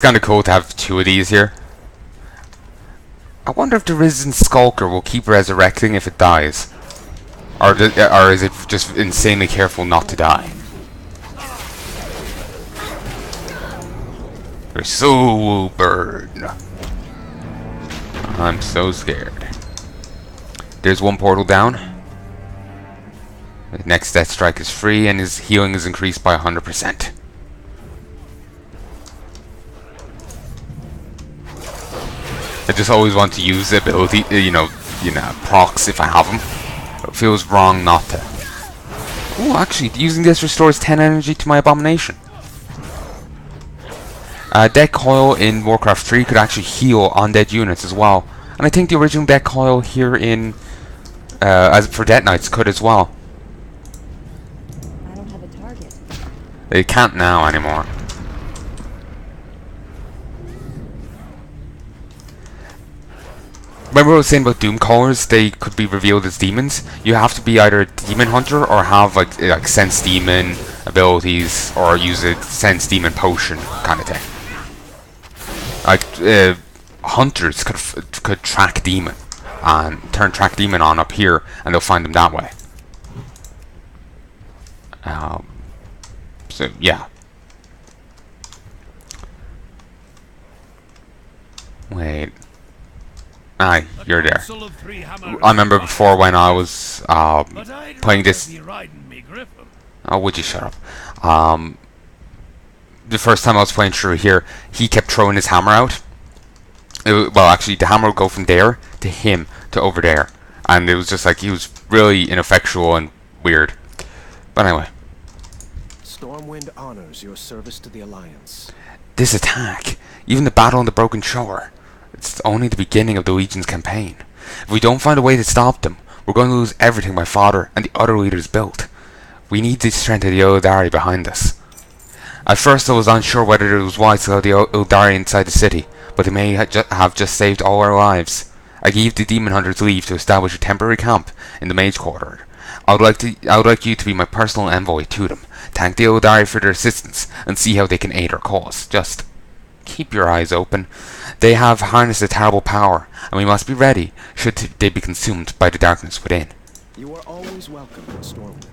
Kind of cool to have two of these here. I wonder if the Risen Skulker will keep resurrecting if it dies. Or is it just insanely careful not to die? Your soul will burn. I'm so scared. There's one portal down. The next Death Strike is free and his healing is increased by 100%. I just always want to use the ability, procs if I have them. It feels wrong not to. Oh, actually, using this restores 10 energy to my abomination. Deck Coil in Warcraft 3 could actually heal undead units as well. And I think the original Deck Coil here in, as for Death Knights could as well. I don't have a target. They can't now anymore. Remember what I was saying about Doom Callers? They could be revealed as demons. You have to be either a demon hunter or have like sense demon abilities or use a sense demon potion kind of thing. Like hunters could track demon and turn track demon on up here, and they'll find them that way. So yeah. Wait. Aye, you're there. I remember before when I was playing this. Oh, would you shut up? The first time I was playing through here, he kept throwing his hammer out. Well, actually, the hammer would go from there to him to over there, and it was just like he was really ineffectual and weird. But anyway. Stormwind honors your service to the Alliance. This attack, even the battle on the Broken Shore. It's only the beginning of the Legion's campaign. If we don't find a way to stop them, we're going to lose everything my father and the other leaders built. We need the strength of the Eldari behind us. At first I was unsure whether it was wise to allow the Eldari inside the city, but they may have just saved all our lives. I gave the Demon Hunters leave to establish a temporary camp in the Mage Quarter. I would like you to be my personal envoy to them. Thank the Eldari for their assistance and see how they can aid our cause. Just keep your eyes open. They have harnessed a terrible power, and we must be ready should they be consumed by the darkness within. You are always welcome in Stormwind.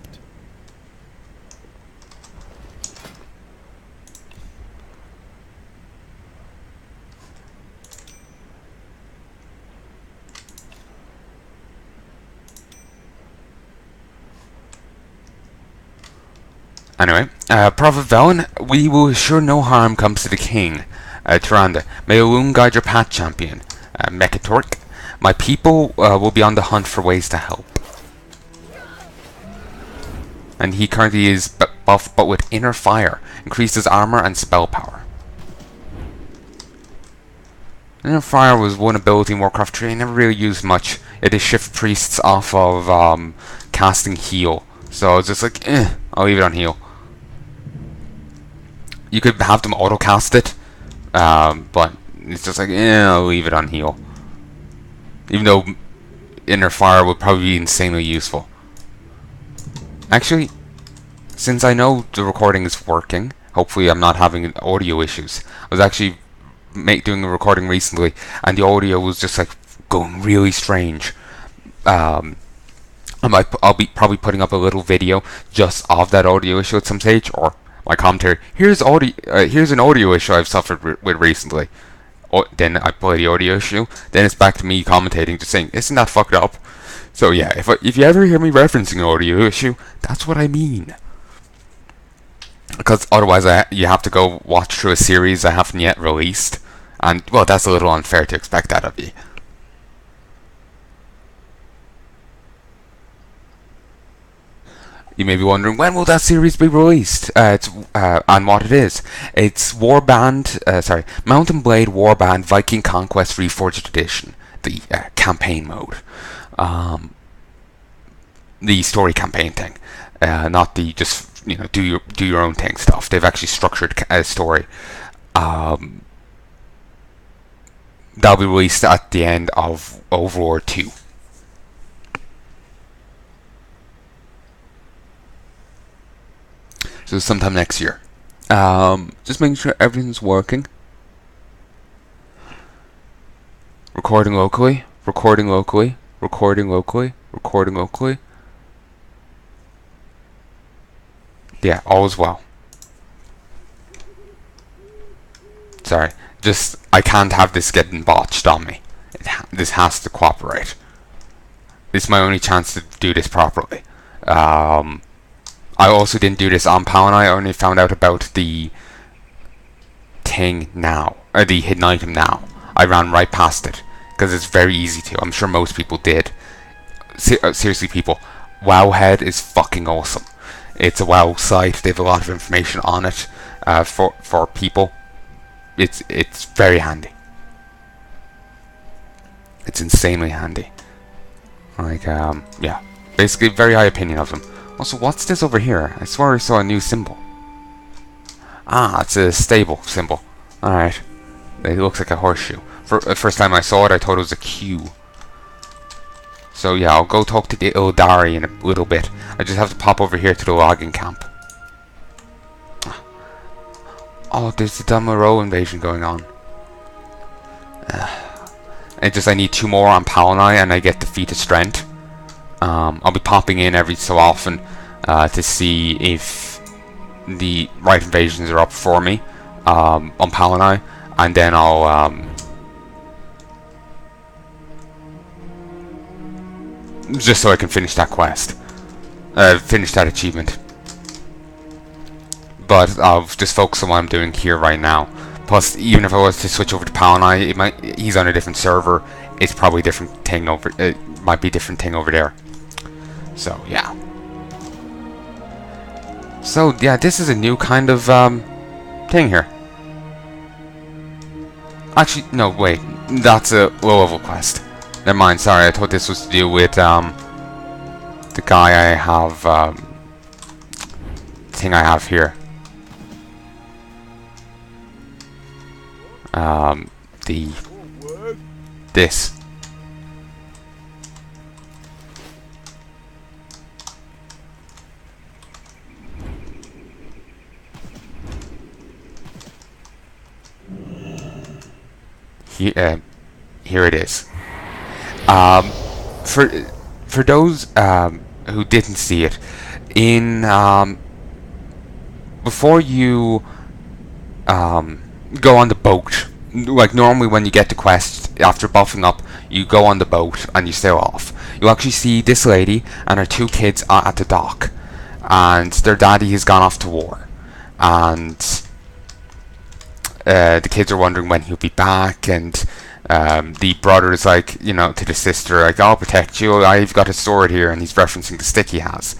Anyway, Prophet Velen, we will assure no harm comes to the king. Tyrande, may Elune guide your path champion. Mechatork, my people will be on the hunt for ways to help. And he currently is buffed but with Inner Fire, increases armor and spell power. Inner Fire was one ability in Warcraft 3 I never really used much. It is shift priests off of casting heal. So I was just like, I'll leave it on heal. You could have them auto cast it. But it's just like, I'll leave it on heal. Even though Inner Fire would probably be insanely useful. Actually, since I know the recording is working, hopefully I'm not having audio issues. I was actually doing a recording recently, and the audio was just like going really strange. I'll be probably putting up a little video just of that audio issue at some stage, or my commentary. Here's an audio issue I've suffered with recently. Then I play the audio issue. Then it's back to me commentating, just saying, "Isn't that fucked up?" So yeah, if you ever hear me referencing an audio issue, that's what I mean. Because otherwise, you have to go watch through a series I haven't yet released, and well, that's a little unfair to expect that of you. You may be wondering, when will that series be released? And what it is. It's Mountain Blade Warband Viking Conquest Reforged Edition, the campaign mode. The story campaign thing. Not the just, do your own thing stuff. They've actually structured a story. That'll be released at the end of Overlord 2. So sometime next year. Just making sure everything's working. Recording locally. Recording locally. Recording locally. Recording locally. Yeah, all is well. Sorry. Just, I can't have this getting botched on me. This has to cooperate. This is my only chance to do this properly. I also didn't do this on Palnai. I only found out about the thing now. Or the hidden item now. I ran right past it. Because it's very easy to. I'm sure most people did. Seriously, people. Wowhead is fucking awesome. It's a WoW site. They have a lot of information on it for people. It's very handy. It's insanely handy. Like, yeah. Basically, very high opinion of them. Also, what's this over here? I swear I saw a new symbol. Ah, it's a stable symbol. Alright. It looks like a horseshoe. For the first time I saw it, I thought it was a Q. So yeah, I'll go talk to the Ildari in a little bit. I just have to pop over here to the logging camp. Oh, there's the Damaro invasion going on. I need 2 more on Palnai and I get the feat of strength. I'll be popping in every so often to see if the right invasions are up for me on Palnai, and then I'll just so I can finish that quest, finish that achievement. But I'll just focus on what I'm doing here right now. Plus, even if I was to switch over to Palnai, he's on a different server. It's probably a different thing over. It might be a different thing over there. So yeah. So yeah, this is a new kind of thing here. Actually, no, wait. That's a low-level quest. Never mind. Sorry, I thought this was to do with the guy I have. Thing I have here. This. Here it is. For those who didn't see it, in before you go on the boat, like normally when you get the quest after buffing up, you go on the boat and you sail off. You actually see this lady and her 2 kids at the dock, and their daddy has gone off to war, and the kids are wondering when he'll be back, and the brother is like, you know, to the sister, like, I'll protect you, I've got a sword here, and he's referencing the stick he has.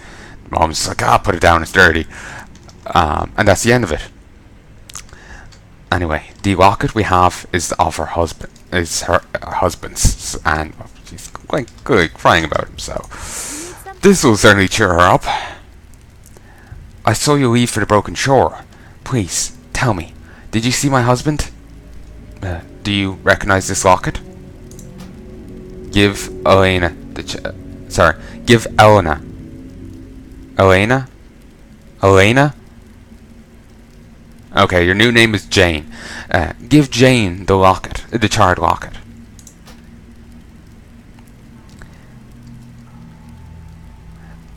Mom's like, ah, put it down, it's dirty. And that's the end of it. Anyway, the locket we have is of her husband, her husband's, and she's quite good crying about him, so this will certainly cheer her up. I saw you leave for the broken shore. Please, tell me, did you see my husband? Do you recognize this locket? Give Alaina give Alaina. Alaina? Okay, your new name is Jane. Give Jane the locket, the charred locket.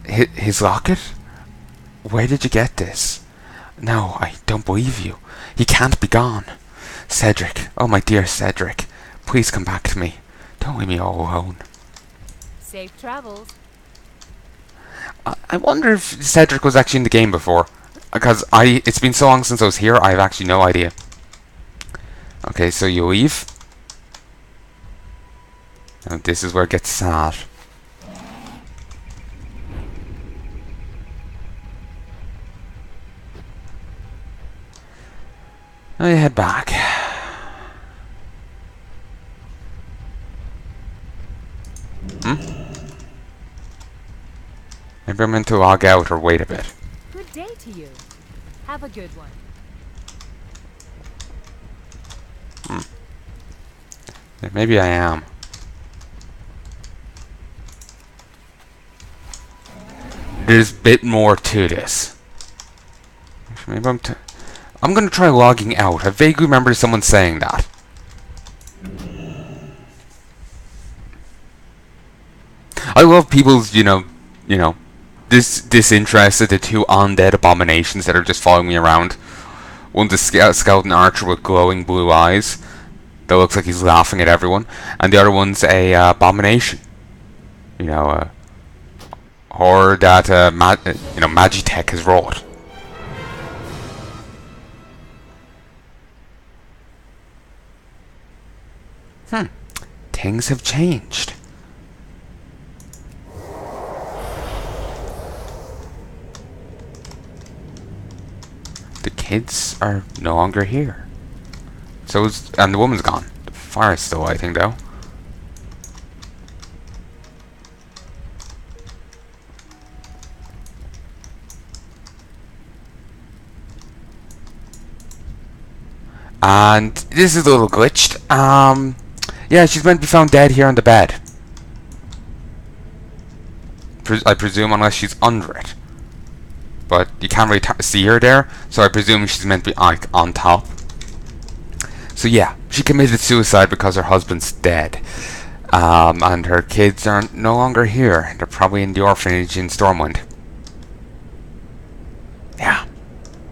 His locket? Where did you get this? No, I don't believe you. He can't be gone. Cedric, oh my dear Cedric, please come back to me. Don't leave me all alone. Safe travels. I wonder if Cedric was actually in the game before. Because it's been so long since I was here, I have actually no idea. Okay, so you leave. Now this is where it gets sad. Now you head back. Maybe I'm meant to log out or wait a bit. Good day to you. Have a good one. Yeah, maybe I am. There's a bit more to this. Maybe I'm gonna try logging out. I vaguely remember someone saying that. I love people's, disinterested, the two undead abominations that are just following me around. One's a skeleton archer with glowing blue eyes that looks like he's laughing at everyone, and the other one's a abomination. A horror that Magitech has wrought. Things have changed. The kids are no longer here. And the woman's gone. The fire's still lighting though. And this is a little glitched. Yeah, she's meant to be found dead here on the bed. I presume, unless she's under it. But you can't really see her there, so I presume she's meant to be on top. So yeah, she committed suicide because her husband's dead. And her kids are no longer here. They're probably in the orphanage in Stormwind. Yeah.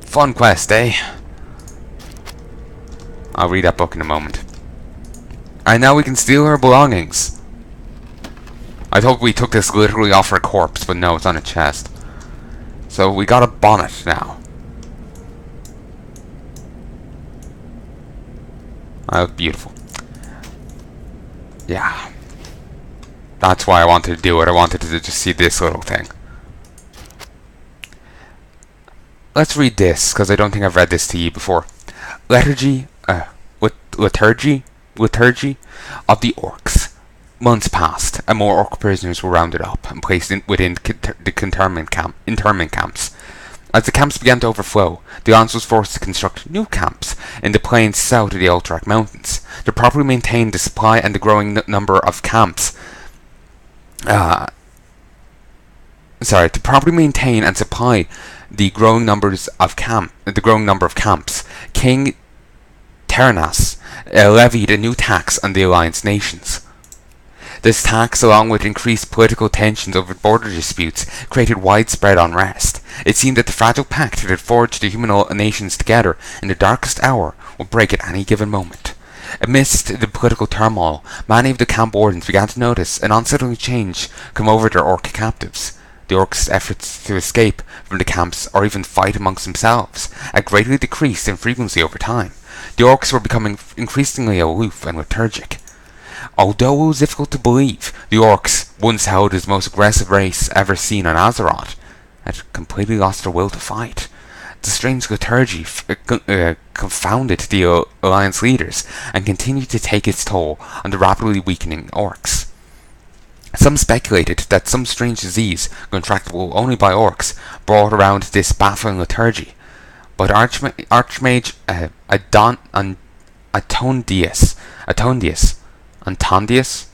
Fun quest, eh? I'll read that book in a moment. And now we can steal her belongings. I thought we took this literally off her corpse, but no, it's on a chest. So we got a bonnet now. Oh, beautiful. Yeah. That's why I wanted to do it. I wanted to just see this little thing. Let's read this, because I don't think I've read this to you before. Liturgy of the Orcs. Months passed, and more Orc prisoners were rounded up and placed within the internment camps. As the camps began to overflow, the Alliance was forced to construct new camps in the plains south of the Alterac Mountains to properly maintain the supply and the growing number of camps. To properly maintain and supply the growing number of camps, King Ternas levied a new tax on the Alliance nations. This tax, along with increased political tensions over border disputes, created widespread unrest. It seemed that the fragile pact that had forged the human nations together in the darkest hour would break at any given moment. Amidst the political turmoil, many of the camp wardens began to notice an unsettling change come over their Orc captives. The Orcs' efforts to escape from the camps or even fight amongst themselves had greatly decreased in frequency over time. The Orcs were becoming increasingly aloof and lethargic. Although it was difficult to believe, the Orcs, once held as the most aggressive race ever seen on Azeroth, had completely lost their will to fight. The strange lethargy confounded the Alliance leaders and continued to take its toll on the rapidly weakening Orcs. Some speculated that some strange disease, contractable only by Orcs, brought around this baffling lethargy. But Archmage Antondius,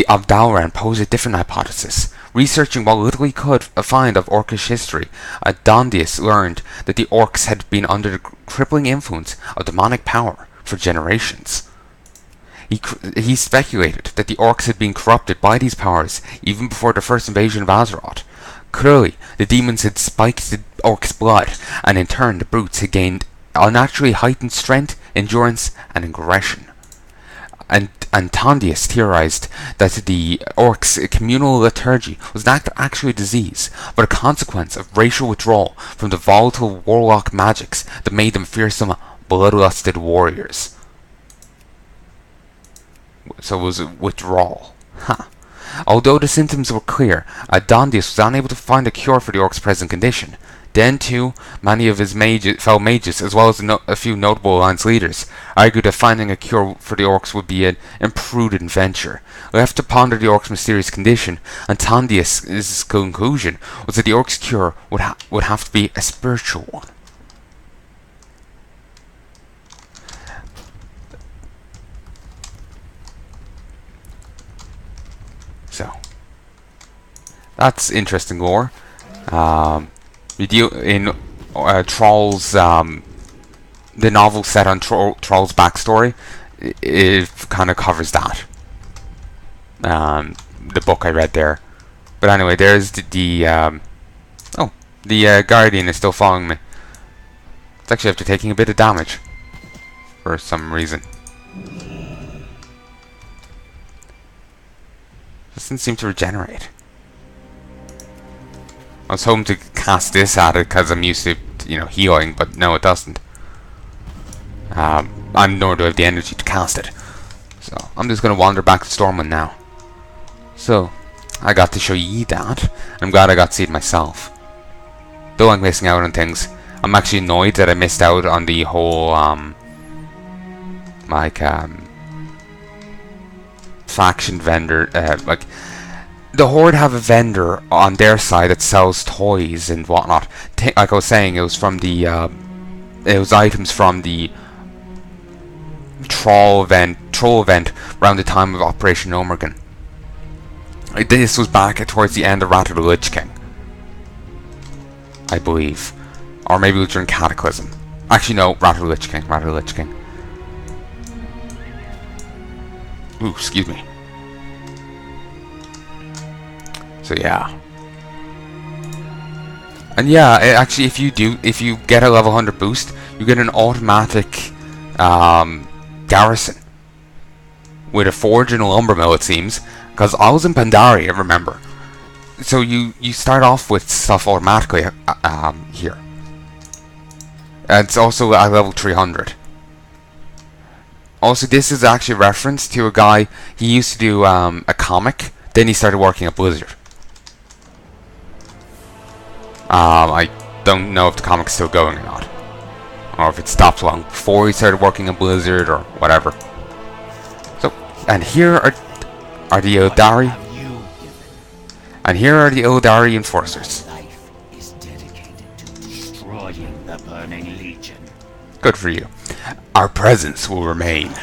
of Val'sharah posed a different hypothesis. Researching what little he could find of Orcish history, Antondius learned that the Orcs had been under the crippling influence of demonic power for generations. He speculated that the Orcs had been corrupted by these powers even before the first invasion of Azeroth. Clearly, the demons had spiked the Orcs' blood, and in turn the brutes had gained unnaturally heightened strength, endurance, and aggression. And Antondius theorized that the Orcs' communal lethargy was not actually a disease, but a consequence of racial withdrawal from the volatile warlock magics that made them fearsome, bloodlusted warriors. So it was a withdrawal. Although the symptoms were clear, Antondius was unable to find a cure for the Orcs' present condition. Then, too, many of his fellow mages, as well as a few notable Alliance leaders, argued that finding a cure for the Orcs would be an imprudent venture. Left to ponder the Orcs' mysterious condition, Antondius' conclusion was that the Orcs' cure would have to be a spiritual one. So, that's interesting lore. We deal in Troll's, the novel set on Troll's backstory. It kind of covers that. The book I read there But anyway, there's the Guardian is still following me. It's actually after taking a bit of damage. For some reason. Doesn't seem to regenerate. I was hoping to cast this at it because I'm used to, healing, but no, it doesn't. Nor do I have the energy to cast it. So, I'm just going to wander back to Stormwind now. So, I got to show you that. I'm glad I got to see it myself. Though I'm missing out on things, I'm actually annoyed that I missed out on the whole, faction vendor, the Horde have a vendor on their side that sells toys and whatnot. Like I was saying, it was from the, it was items from the troll event around the time of Operation Omergan. This was back towards the end of Wrath of the Lich King, I believe. Or maybe it was during Cataclysm. Actually no, Wrath of the Lich King. Ooh, excuse me. So yeah. And yeah, actually if you get a level 100 boost, you get an automatic garrison. With a forge and a lumber mill, it seems. Because I was in Pandaria, remember. So you start off with stuff automatically here. And it's also at level 300. Also, this is actually a reference to a guy, he used to do a comic, then he started working at Blizzard. I don't know if the comic's still going or not. Or if it stopped long before he started working at Blizzard or whatever. So, and here are the Eldari. And here are the Eldari enforcers. Good for you. Our presence will remain.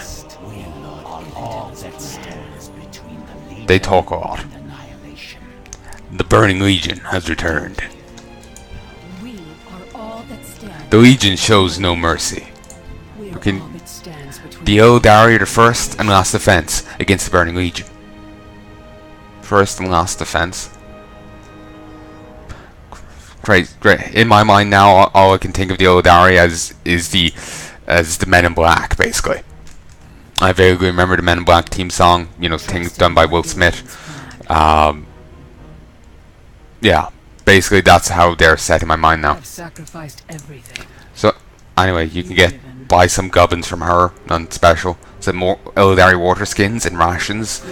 They talk a lot. The Burning Legion has returned. The Legion shows no mercy. The Eldari are the first and last defense against the Burning Legion. First and last defense. Great. In my mind now, all I can think of the Eldari as is the Men in Black, basically. I vaguely remember the Men in Black theme song, thing done by Will Smith. Yeah, basically that's how they're set in my mind now. So anyway, you can buy some gubbins from her, none special. Some more Eldari water skins and rations.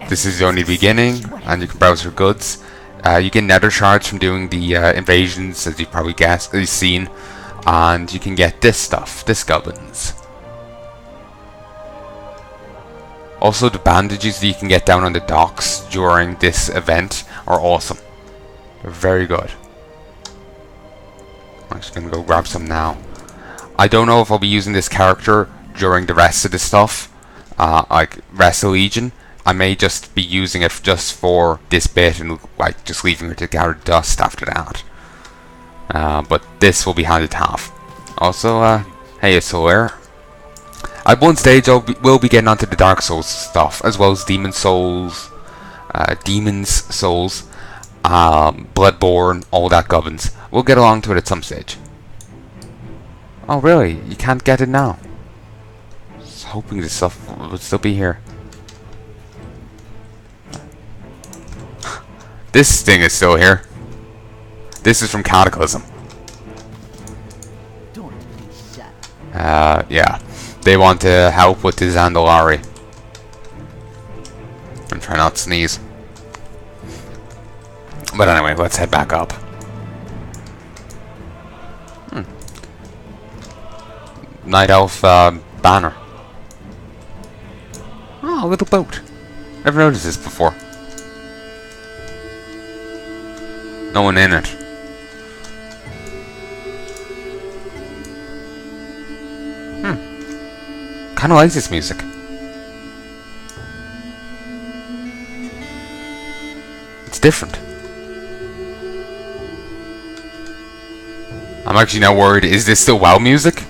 This is only the beginning, and you can browse her goods. You get nether shards from doing the invasions, as you've probably seen, and you can get this stuff, this gubbins. Also, the bandages that you can get down on the docks during this event are awesome. They're very good. I'm just gonna go grab some now. I don't know if I'll be using this character during the rest of the stuff, like rest of Legion. I may just be using it just for this bit and just leaving her to gather dust after that. But this will be handy to have. Also, Heya Solar. At one stage we'll be getting onto the Dark Souls stuff, as well as Demon's Souls, Bloodborne, all that gubbins. We'll get along to it at some stage. Oh really? You can't get it now? I was hoping this stuff would still be here. This thing is still here. This is from Cataclysm. Yeah. They want to help with the Zandalari. And try not to sneeze. But anyway, let's head back up. Night Elf banner. Oh, a little boat. Never noticed this before. No one in it. Kinda like this music. It's different. I'm actually now worried, is this still WoW music?